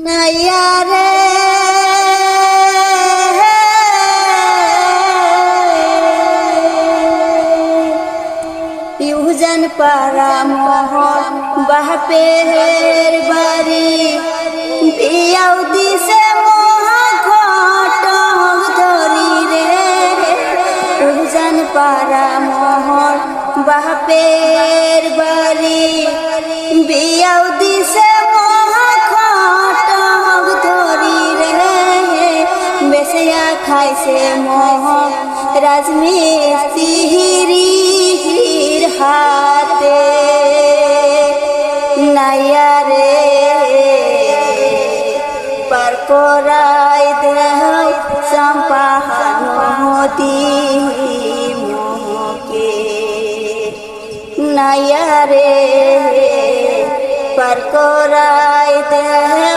নাইয়া রে ইউজান পারা মোহন বাপের বাড়ি বিয়াও দিছে মহা ঘটক ধরি রে ইউজান পারা মোহন বাপের বাড়ি বিয়াও দিছে মহা ঘটক ধরি রে বেসিয়া খাইছে মোহন রাজমিস্ত্রির হাতে নাইয়া রে পার করাই দেহ চম্পাহান নদী মোহকে নাইয়া রে পার করাই দেহ